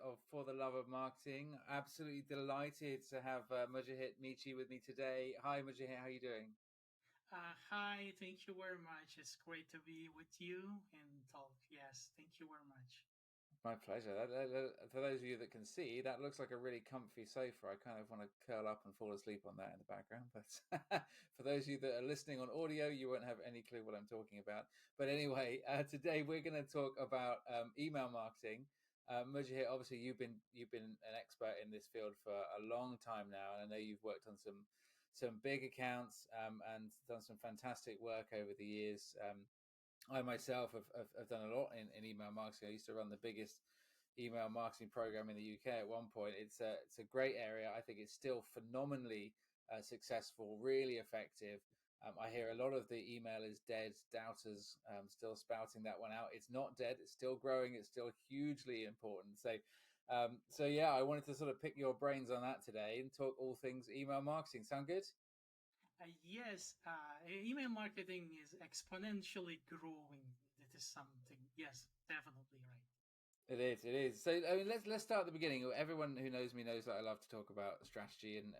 of For the Love of Marketing. Absolutely delighted to have Mucahit Mihci with me today. Hi, Mucahit, how are you doing? Hi, thank you very much. It's great to be with you and talk. Yes, thank you very much. My pleasure. For those of you that can see, that looks like a really comfy sofa. I kind of want to curl up and fall asleep on that in the background. But for those of you that are listening on audio, you won't have any clue what I'm talking about. But anyway, today we're going to talk about email marketing. Mujahid, obviously you've been an expert in this field for a long time now, and I know you've worked on some big accounts and done some fantastic work over the years. I myself have done a lot in email marketing. I used to run the biggest email marketing program in the UK at one point. It's a great area. I think it's still phenomenally successful, really effective. I hear a lot of the email is dead doubters still spouting that one out. It's not dead. It's still growing. It's still hugely important. So yeah, I wanted to sort of pick your brains on that today and talk all things email marketing. Sound good? Yes, email marketing is exponentially growing. That is something. Yes, definitely right. It is. It is. So I mean, let's start at the beginning. Everyone who knows me knows that I love to talk about strategy and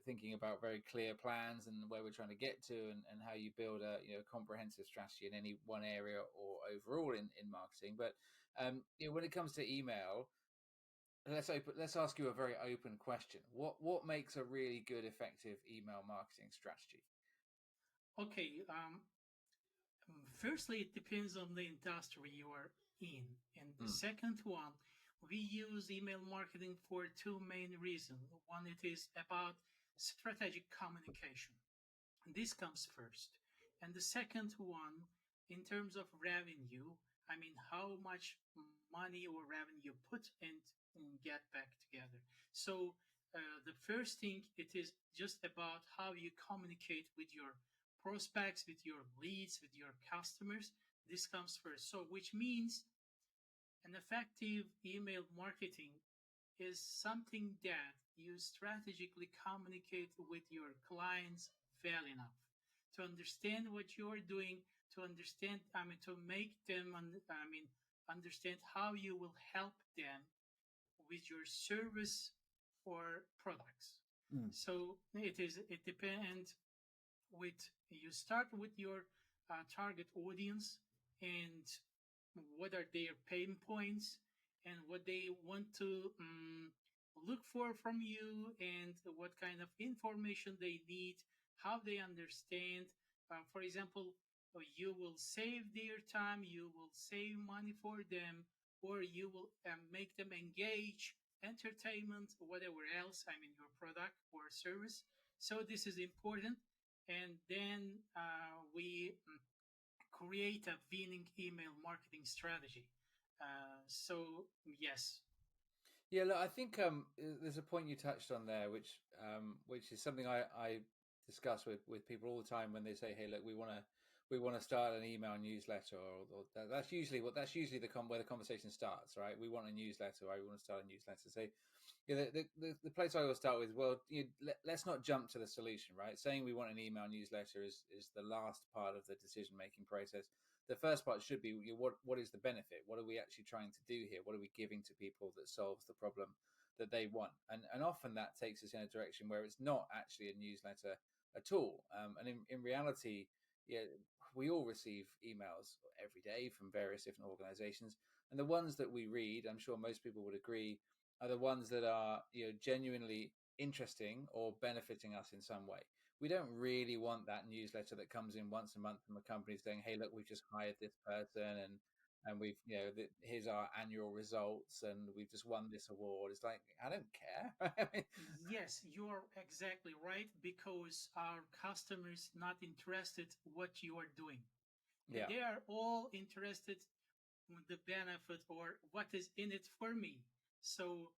thinking about very clear plans and where we're trying to get to and how you build a comprehensive strategy in any one area or overall in marketing. But when it comes to email, let's ask you a very open question. What makes a really good, effective email marketing strategy? Okay. Firstly, it depends on the industry you are in, and the Mm, second one, we use email marketing for two main reasons. One, it is about strategic communication. This comes first. And the second one, in terms of revenue, I mean, how much money or revenue you put and get back together. So, the first thing, it is just about how you communicate with your prospects, with your leads, with your customers. This comes first. So, which means an effective email marketing is something that you strategically communicate with your clients well enough to understand what you're doing, to understand, to make them, understand how you will help them with your service or products. mm, So it depends with, you start with your target audience and what are their pain points and what they want to look for from you and what kind of information they need, how they understand. For example, you will save their time, you will save money for them, or you will make them engage, entertainment, whatever else, your product or service. So this is important. And then we create a winning email marketing strategy. So yes. Yeah, look, I think there's a point you touched on there, which is something I discuss with people all the time when they say, "Hey, look, we want to start an email newsletter," or that's usually where the conversation starts, right? We want a newsletter, right? We want to start a newsletter. So, yeah, the place I always start with, well, let's not jump to the solution, right? Saying we want an email newsletter is the last part of the decision making process. The first part should be, what is the benefit? What are we actually trying to do here? What are we giving to people that solves the problem that they want? And often that takes us in a direction where it's not actually a newsletter at all. And in reality, yeah, we all receive emails every day from various different organizations, and the ones that we read, I'm sure most people would agree, are the ones that are genuinely interesting or benefiting us in some way. We don't really want that newsletter that comes in once a month from a company saying, "Hey, look, we've just hired this person, and we've here's our annual results, and we've just won this award." It's like, I don't care. Yes, you're exactly right, because our customers not interested what you are doing. Yeah. They are all interested in the benefit or what is in it for me. So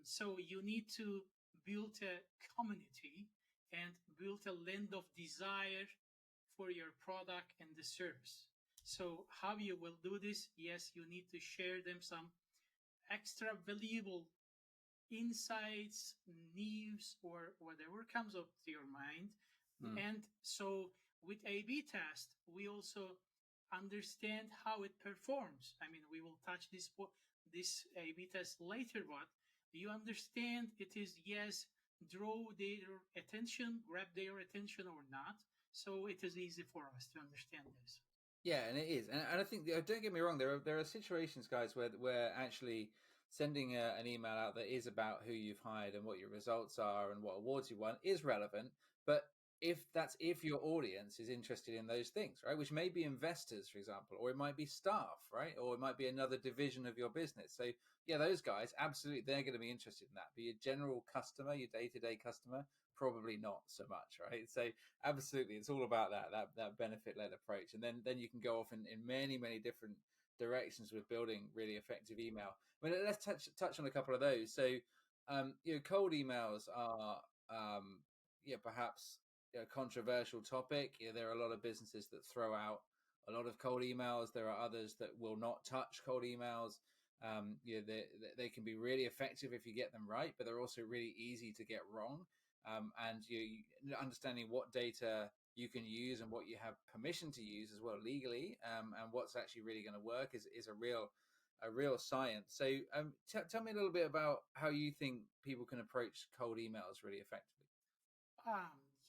so you need to build a community and build a land of desire for your product and the service. So how you will do this? Yes, you need to share them some extra valuable insights, news, or whatever comes up to your mind. Mm, And so with A/B test, we also understand how it performs. I mean, we will touch this A/B test later, but you understand it is yes, draw their attention, grab their attention or not. So it is easy for us to understand this. Yeah, and it is, and I think don't get me wrong. There are situations, guys, where actually sending an email out that is about who you've hired and what your results are and what awards you won is relevant. But if your audience is interested in those things, right, which may be investors, for example, or it might be staff, right, or it might be another division of your business. So yeah, those guys absolutely they're going to be interested in that. But your general customer, your day-to-day customer, probably not so much, right? So absolutely, it's all about that benefit-led approach, and then you can go off in many different directions with building really effective email. I mean, let's touch on a couple of those. So cold emails are perhaps a controversial topic. There are a lot of businesses that throw out a lot of cold emails. There are others that will not touch cold emails. They can be really effective if you get them right, but they're also really easy to get wrong. And understanding what data you can use and what you have permission to use as well legally, and what's actually really going to work is a real science. So tell me a little bit about how you think people can approach cold emails really effectively.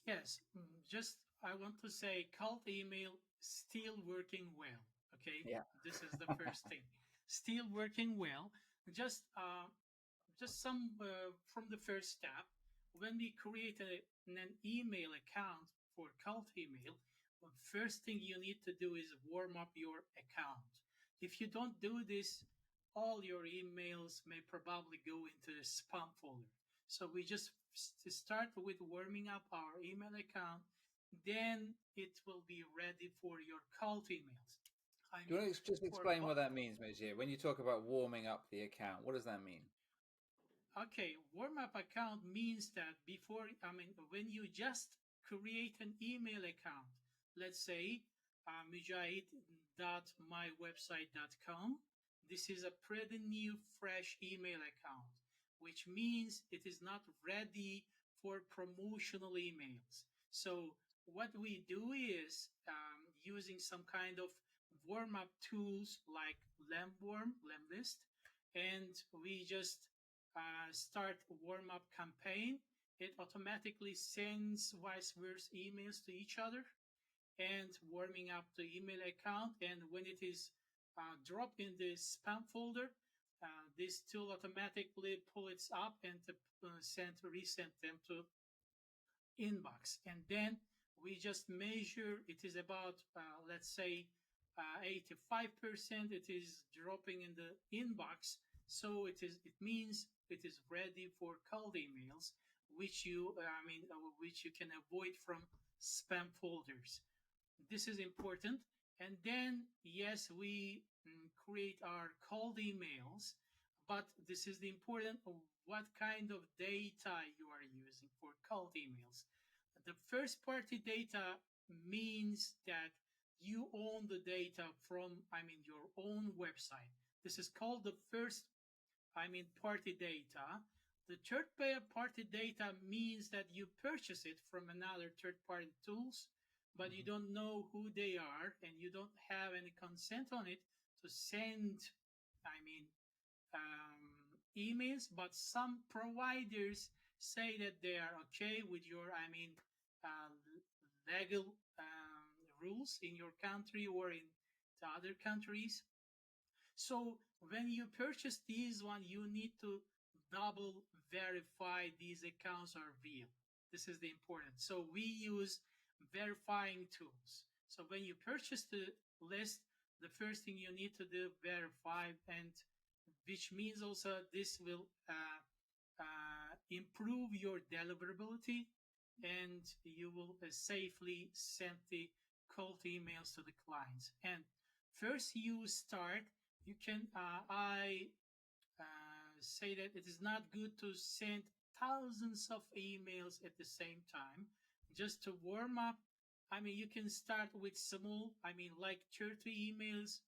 Yes, just I want to say cold email still working well. Okay, Yeah. this is the first thing. Still working well. Just some from the first step. When we create an email account for cold email, the first thing you need to do is warm up your account. If you don't do this, all your emails may probably go into the spam folder. So we just start with warming up our email account, then it will be ready for your cold emails. I Do you mean, want to just for explain what that means, Mihci? When you talk about warming up the account, what does that mean? Okay, warm up account means that when you just create an email account, let's say mujahid.mywebsite.com, this is a pretty new, fresh email account, which means it is not ready for promotional emails. So, what we do is using some kind of warm up tools like Lemlist, and we just start warm up campaign. It automatically sends vice versa emails to each other and warming up the email account. And when it is dropped in the spam folder, this tool automatically pull it up and resend them to inbox. And then we just measure it is about let's say 85% it is dropping in the inbox, so it means it is ready for cold emails, which you can avoid from spam folders. This is important. And then yes, we create our cold emails, but this is the important of what kind of data you are using for cold emails. The first party data means that you own the data from your own website. This is called the first party data. The third party data means that you purchase it from another third party tools, but you don't know who they are and you don't have any consent on it to send I mean emails. But some providers say that they are okay with your uh, legal rules in your country or in the other countries. So when you purchase these one, you need to double verify these accounts are real. This is the important. So we use verifying tools. So when you purchase the list, the first thing you need to do verify, and which means also this will improve your deliverability, and you will safely send the cold emails to the clients. And first you start, you can I say that it is not good to send thousands of emails at the same time. Just to warm up, you can start with small, like 30 emails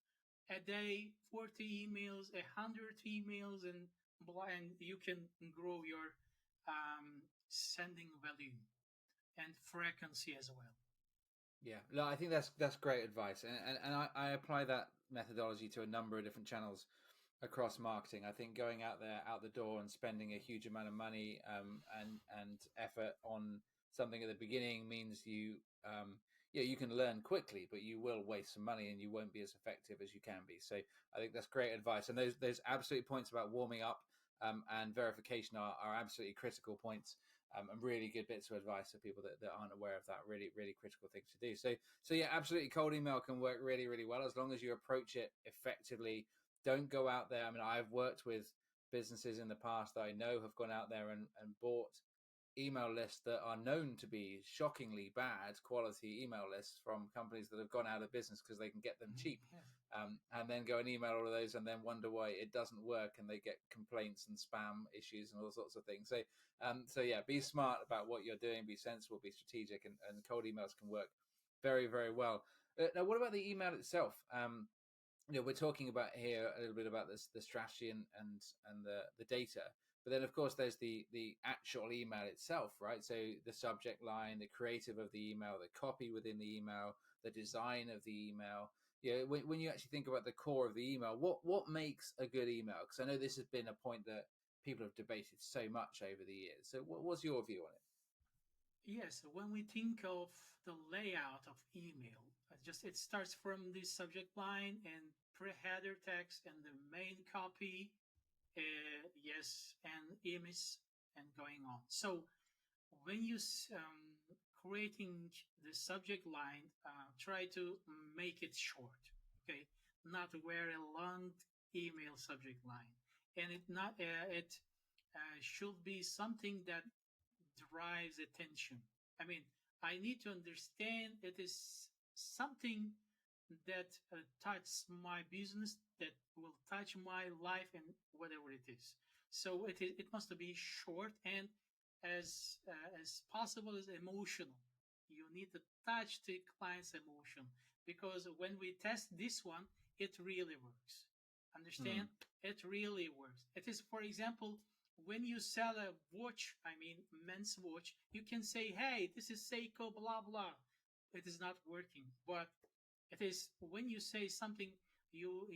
a day, 40 emails, 100 emails, and you can grow your sending volume and frequency as well. Yeah, no, I think that's great advice, and I apply that methodology to a number of different channels across marketing. I think going out there, out the door, and spending a huge amount of money and effort on something at the beginning means yeah, you can learn quickly, but you will waste some money and you won't be as effective as you can be. So I think that's great advice, and those absolute points about warming up and verification are absolutely critical points. And really good bits of advice for people that aren't aware of that. Really, really critical things to do. So yeah, absolutely, cold email can work really, really well as long as you approach it effectively. Don't go out there. I mean, I've worked with businesses in the past that I know have gone out there and bought email lists that are known to be shockingly bad quality email lists from companies that have gone out of business because they can get them cheap. Yeah. And then go and email all of those and then wonder why it doesn't work, and they get complaints and spam issues and all sorts of things. So yeah, be smart about what you're doing, be sensible, be strategic, and cold emails can work very, very well. Now, what about the email itself? We're talking about here a little bit about the strategy and the data, but then of course there's the actual email itself, right? So the subject line, the creative of the email, the copy within the email, the design of the email. When you actually think about the core of the email, what makes a good email? Because I know this has been a point that people have debated so much over the years. So what's your view on it? Yes, when we think of the layout of email, just it starts from the subject line and pre-header text and the main copy, yes, and image and going on. So when you creating the subject line, try to make it short, okay, not wear a long email subject line, and it should be something that drives attention. I mean, I need to understand it is something that touches my business, that will touch my life, and whatever it is. So it must be short and as possible as emotional. You need to touch the client's emotion, because when we test this one, it really works. Hmm. Understand? It really works. It is, for example, when you sell a watch, I mean men's watch, you can say, "Hey, this is Seiko, blah blah." It is not working, but it is when you say something, you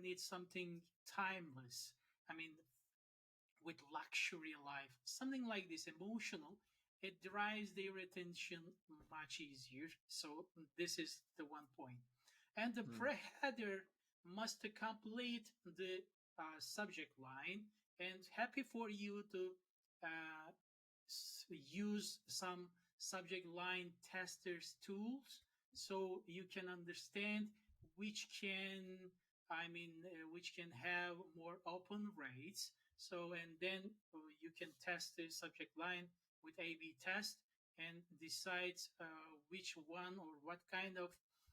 need something timeless. I mean, with luxury life, something like this, emotional. It drives their attention much easier. So this is the one point. And the Hmm. pre-header must complete the subject line. And happy for you to uh, use some subject line testers tools, so you can understand which can which can have more open rates. So and then you can test the subject line with A/B test and decide which one or what kind of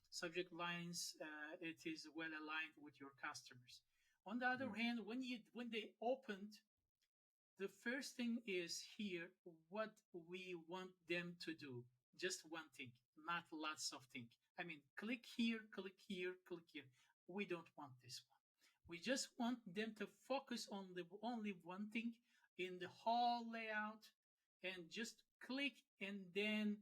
subject lines it is well aligned with your customers. On the other Hmm. hand, when they opened, the first thing is here what we want them to do. Just one thing, not lots of things. I mean, click here, click here, click here. We don't want this one. We just want them to focus on the only one thing in the whole layout, and just click and then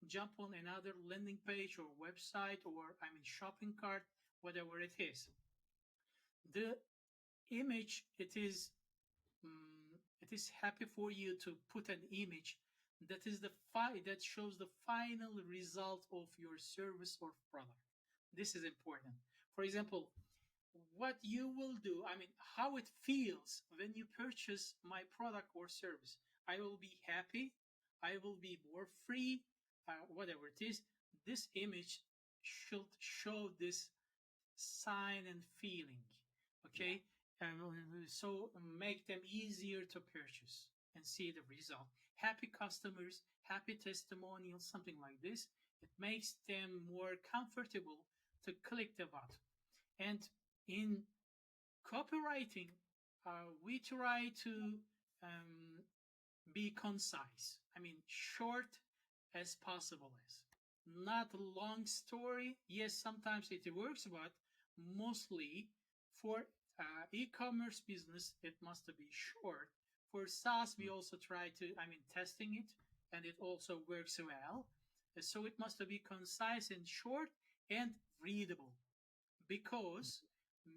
jump on another landing page or website, or shopping cart, whatever it is. The image, it is happy for you to put an image that is that shows the final result of your service or product. This is important. For example, what you will do, how it feels when you purchase my product or service. I will be happy, I will be more free, whatever it is. This image should show this sign and feeling. Yeah. Okay, so make them easier to purchase and see the result. Happy customers, happy testimonials, something like this. It makes them more comfortable to click the button. And in copywriting, we try to um, be concise. Short as possible. As not a long story. Yes, sometimes it works, but mostly for e-commerce business, it must be short. For SaaS, we Hmm. also try to, testing it, and it also works well. So it must be concise and short and readable, because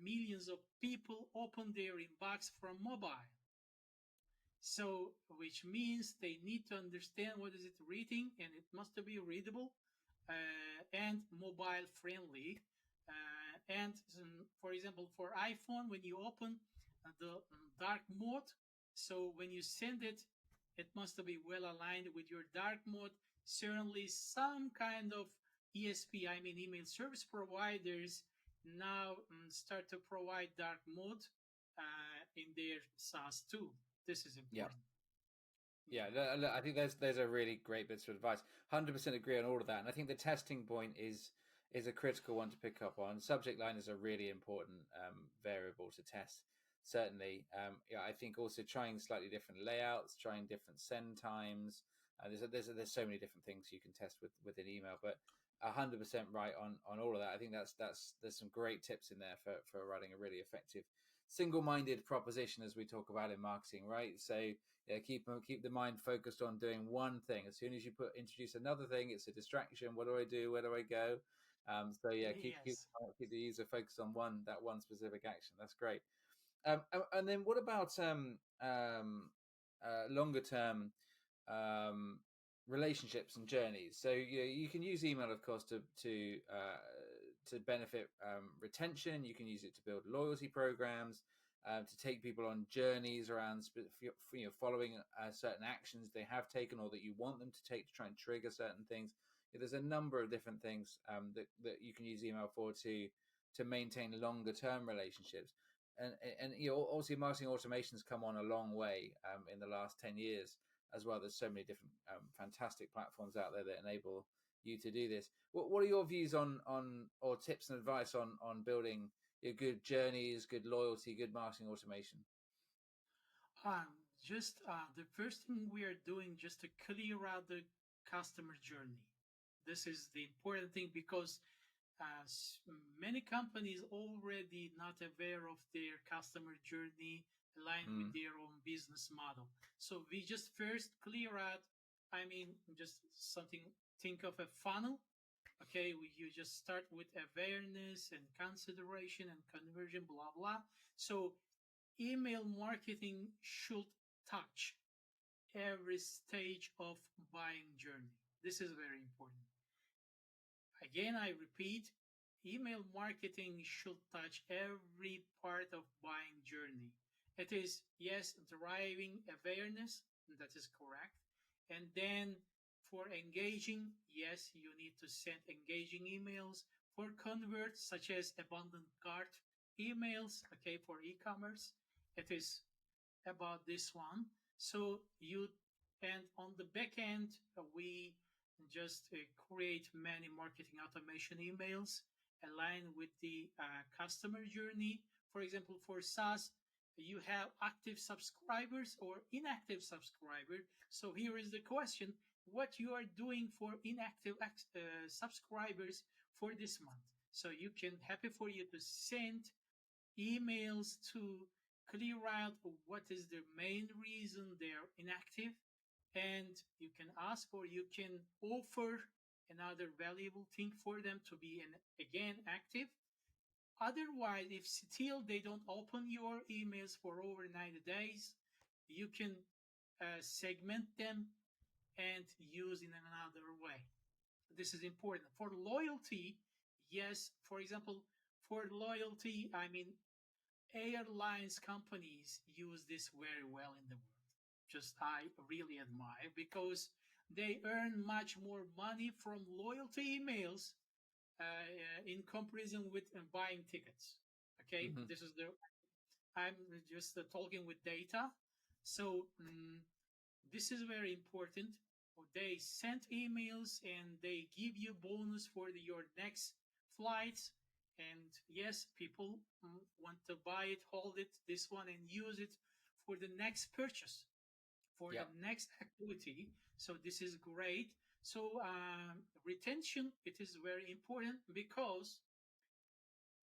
millions of people open their inbox from mobile. So, which means they need to understand what is it reading, and it must be readable and mobile friendly. And for example, for iPhone, when you open the dark mode, so when you send it, it must be well aligned with your dark mode. Certainly, some kind of ESP, I mean email service providers, now start to provide dark mode in their SaaS too. This is Yeah. important. Yeah, I think there's a really great bits of advice. 100% agree on all of that, and I think the testing point is a critical one to pick up on. Subject line is a really important variable to test. Certainly, yeah, I think also trying slightly different layouts, trying different send times. There's so many different things you can test with an email, but 100% right on all of that. I think there's some great tips in there for writing a really effective single-minded proposition, as we talk about in marketing, right? So yeah, keep the mind focused on doing one thing. As soon as you introduce another thing, it's a distraction. What do I do? Where do I go? So yeah, Yes. keep the user focused on one specific action. That's great. And then what about longer term um, relationships and journeys? So you can use email, of course, to benefit retention. You can use it to build loyalty programs, to take people on journeys around following certain actions they have taken or that you want them to take to try and trigger certain things. There's a number of different things that you can use email for to maintain longer term relationships. And obviously marketing automation's come on a long way in the last 10 years as well. There's so many different fantastic platforms out there that enable you to do this. What are your views on or tips and advice on building good journeys, good loyalty, good marketing automation? Just the first thing we are doing, just to clear out the customer journey. This is the important thing, because many companies already not aware of their customer journey aligned with their own business model. So we just first clear out, I mean, just something, think of a funnel. Okay, you just start with awareness and consideration and conversion, blah, blah. So email marketing should touch every stage of buying journey. This is very important. Again, I repeat, email marketing should touch every part of buying journey. It is, yes, driving awareness, that is correct. And then for engaging, yes, you need to send engaging emails. For converts, such as abandoned cart emails, okay, for e-commerce, it is about this one. So and on the back end, we just create many marketing automation emails aligned with the customer journey. For example, for SaaS, you have active subscribers or inactive subscribers. So here is the question: what you are doing for inactive subscribers for this month? So you can happy for you to send emails to clear out what is the main reason they're inactive, and you can ask or you can offer another valuable thing for them to be again active. Otherwise, if still they don't open your emails for over 90 days, you can segment them and use in another way. This is important. For loyalty, yes, for example, for loyalty, I mean, airlines companies use this very well in the world. Just I really admire, because they earn much more money from loyalty emails in comparison with buying tickets. Okay, Mm-hmm. this is the I'm just talking with data. So this is very important. They send emails and they give you bonus for your next flights. And yes, people want to buy it, hold it, this one, and use it for the next purchase, for the Yep. next activity. So this is great. So retention, it is very important, because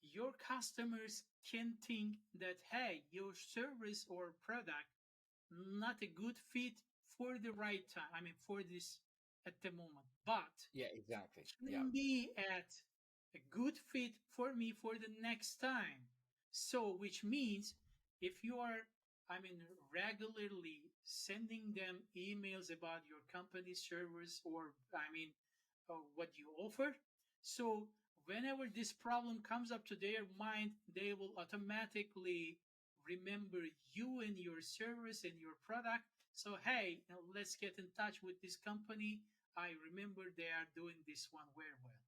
your customers can think that, hey, your service or product not a good fit for the right time, I mean for this at the moment, but Yeah, exactly. Yeah. shouldn't be at a good fit for me for the next time. So, which means if you are, I mean, regularly sending them emails about your company service or, I mean, what you offer, so whenever this problem comes up to their mind, they will automatically remember you and your service and your product. So, hey, let's get in touch with this company. I remember they are doing this one very well.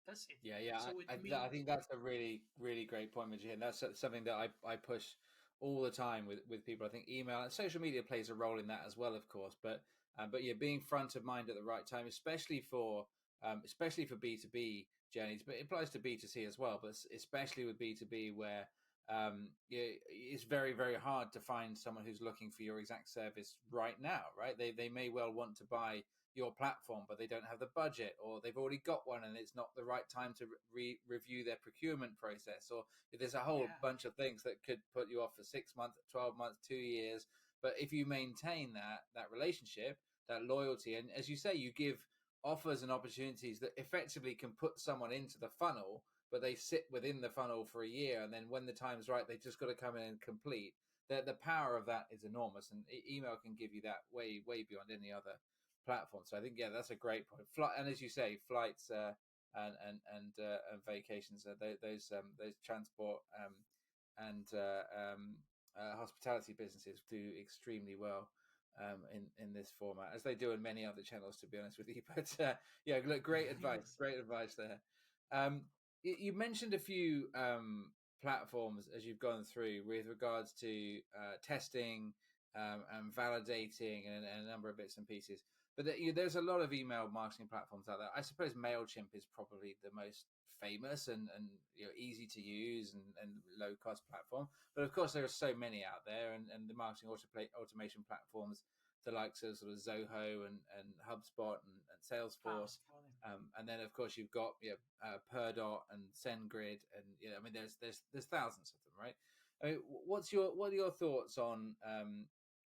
That's it. Yeah, yeah. So it I means, think that's a really, really great point, Mihci, and that's something that I push all the time with people. I think email and social media plays a role in that as well, of course. But yeah, being front of mind at the right time, especially for B2B journeys, but it applies to B2C as well. But especially with B2B, where yeah, it's very, very hard to find someone who's looking for your exact service right now, right? They may well want to buy your platform, but they don't have the budget, or they've already got one and it's not the right time to review their procurement process, or there's a whole yeah, bunch of things that could put you off for 6 months, 12 months, 2 years. But if you maintain that relationship, that loyalty, and as you say, you give offers and opportunities that effectively can put someone into the funnel, but they sit within the funnel for a year, and then when the time's right, they just got to come in and complete. The power of that is enormous, and email can give you that way beyond any other platform. So I think that's a great point. And as you say, flights and vacations, those transport and hospitality businesses do extremely well in this format, as they do in many other channels, to be honest with you. But yeah, look, yes. great advice there. Um, you mentioned a few platforms as you've gone through with regards to testing and validating and a number of bits and pieces. But there's a lot of email marketing platforms out there. I suppose MailChimp is probably the most famous and easy to use and low cost platform. But of course, there are so many out there, and the marketing automation platforms, the likes of sort of Zoho and HubSpot and Ah, Salesforce. funny. And then of course you've got Perdot and SendGrid, and I mean there's thousands of them, right? I mean, what are your thoughts on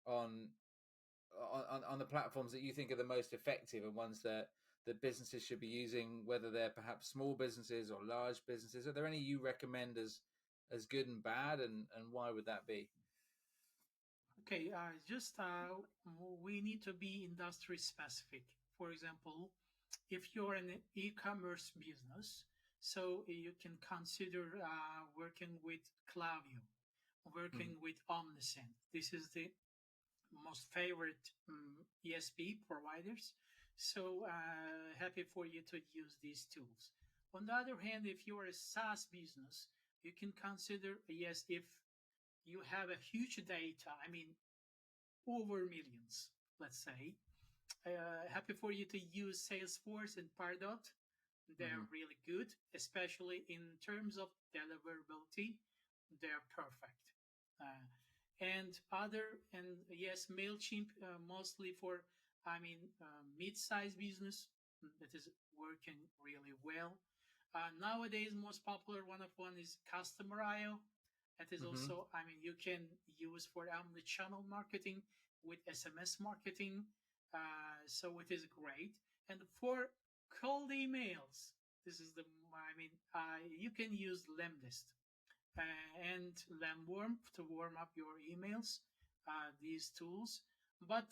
on the platforms that you think are the most effective and ones that businesses should be using, whether they're perhaps small businesses or large businesses? Are there any you recommend as good and bad, and why would that be? Okay, just we need to be industry specific. For example, if you're an e-commerce business, so you can consider working with Klaviyo, Mm-hmm. working with Omnisend. This is the most favorite ESP providers. So happy for you to use these tools. On the other hand, if you're a SaaS business, you can consider, yes, if you have a huge data, I mean, over millions, let's say, happy for you to use Salesforce and Pardot. They're Mm-hmm. really good, especially in terms of deliverability. They're perfect. Uh, and other, and yes, MailChimp mostly for, I mean, mid-sized business that is working really well. Nowadays, most popular one is Customer.io. That is Mm-hmm. also, I mean, you can use for omni-channel marketing with SMS marketing. So it is great. And for cold emails, this is the, I mean, you can use Lemlist and Lemworm to warm up your emails, these tools. But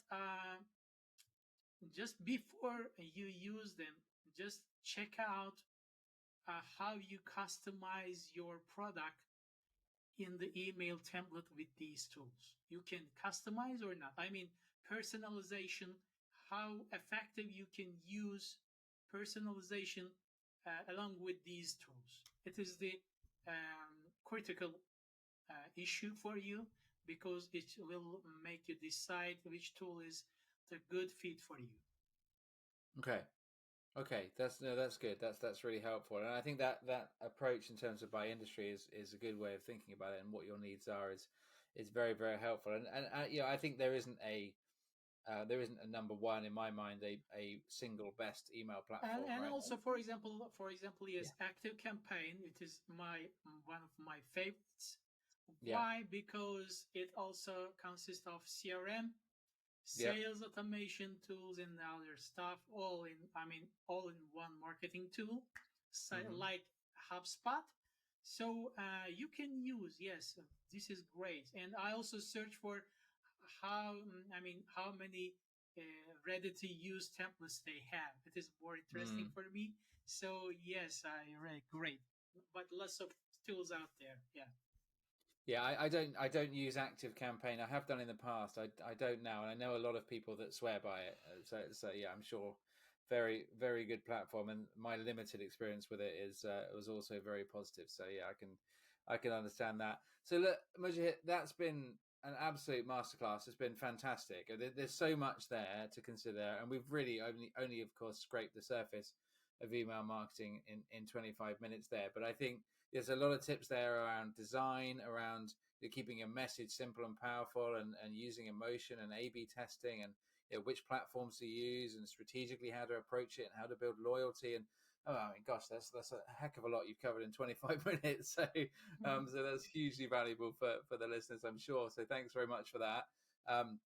just before you use them, just check out how you customize your product in the email template with these tools. You can customize or not. I mean, personalization, how effective you can use personalization along with these tools. It is the critical issue for you because it will make you decide which tool is the good fit for you. Okay. Okay, that's no, that's good. That's really helpful, and I think that approach in terms of by industry is a good way of thinking about it, and what your needs are is very, very helpful. And I think there isn't a number one in my mind, a single best email platform, And right? also, for example, Yeah, yes, Active Campaign. It is my one of my favorites. yeah. Why? Because it also consists of CRM, Yeah. sales automation tools and other stuff, all in one marketing tool, Hmm. like HubSpot. So you can use, yes, this is great. And I also search for how many ready to use templates they have. It is more interesting Mm. for me. So yes, I read great, but lots of tools out there. Yeah. Yeah, I don't use Active Campaign. I have done in the past. I don't now, and I know a lot of people that swear by it. So yeah, I'm sure very good platform. And my limited experience with it is was also very positive. So yeah, I can understand that. So look, Mujahid, that's been an absolute masterclass. It's been fantastic. There's so much there to consider, and we've really only of course scraped the surface of email marketing in 25 minutes there. But I think there's a lot of tips there around design, around keeping your message simple and powerful, and using emotion and A/B testing, and which platforms to use, and strategically how to approach it, and how to build loyalty. And oh, I mean, gosh, that's a heck of a lot you've covered in 25 minutes. So that's hugely valuable for the listeners, I'm sure. So thanks very much for that. Um,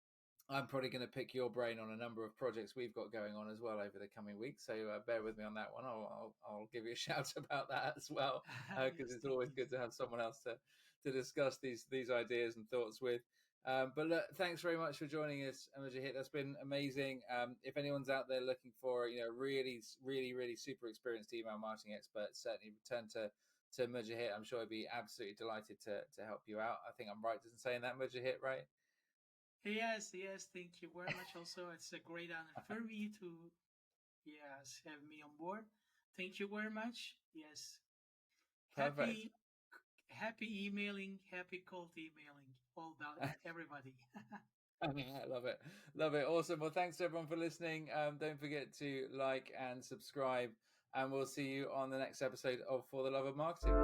I'm probably going to pick your brain on a number of projects we've got going on as well over the coming weeks. So bear with me on that one. I'll give you a shout about that as well, because Yes, it's thank always you. good to have someone else to discuss these ideas and thoughts with. But look, thanks very much for joining us, Mujahid. That's been amazing. If anyone's out there looking for really super experienced email marketing expert, certainly return to Mujahid. I'm sure I'd be absolutely delighted to help you out. I think I'm right in saying that, Mujahid, right? Yes, yes, thank you very much. Also, it's a great honor for me to, yes, have me on board. Thank you very much. Yes, Perfect. happy, happy emailing, happy cold emailing, all about everybody. I love it. Love it. Awesome. Well, thanks everyone for listening. Don't forget to like and subscribe, and we'll see you on the next episode of For the Love of Marketing.